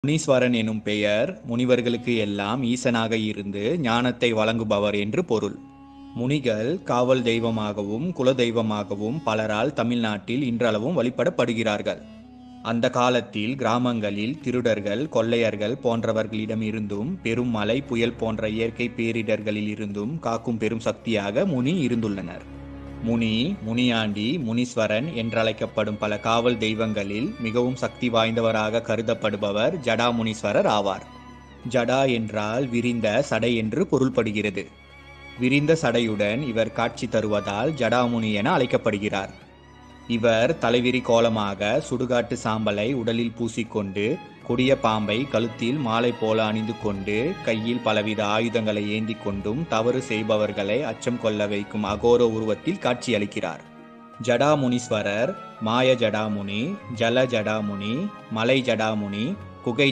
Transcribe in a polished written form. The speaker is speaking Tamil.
முனீஸ்வரன் எனும் பெயர் முனிவர்களுக்கு எல்லாம் ஈசனாக இருந்து ஞானத்தை வழங்குபவர் என்று பொருள். முனிகள் காவல் தெய்வமாகவும் குலதெய்வமாகவும் பலரால் தமிழ்நாட்டில் இன்றளவும் வழிபடப்படுகிறார்கள். அந்த காலத்தில் கிராமங்களில் திருடர்கள், கொள்ளையர்கள் போன்றவர்களிடம் இருந்தும் பெரும் மழை, புயல் போன்ற இயற்கை பேரிடர்களில் இருந்தும் காக்கும் பெரும் சக்தியாக முனி இருந்துள்ளனர். முனி, முனியாண்டி, முனீஸ்வரன் என்றழைக்கப்படும் பல காவல் தெய்வங்களில் மிகவும் சக்தி வாய்ந்தவராக கருதப்படுபவர் ஜடாமுனீஸ்வரர் ஆவார். ஜடா என்றால் விரிந்த சடை என்று பொருள்படுகிறது. விரிந்த சடையுடன் இவர் காட்சி தருவதால் ஜடாமுனி என அழைக்கப்படுகிறார். இவர் தலைவிரி கோலமாக சுடுகாட்டு சாம்பலை உடலில் பூசிக்கொண்டு, கொடிய பாம்பை கழுத்தில் மாலை போல அணிந்து கொண்டு, கையில் பலவித ஆயுதங்களை ஏந்தி கொண்டும் தவறு செய்பவர்களை அச்சம் கொள்ள வைக்கும் அகோர உருவத்தில் காட்சியளிக்கிறார். ஜடாமுனீஸ்வரர் மாய ஜடாமுனி, ஜல ஜடாமுனி, மலை ஜடாமுனி, குகை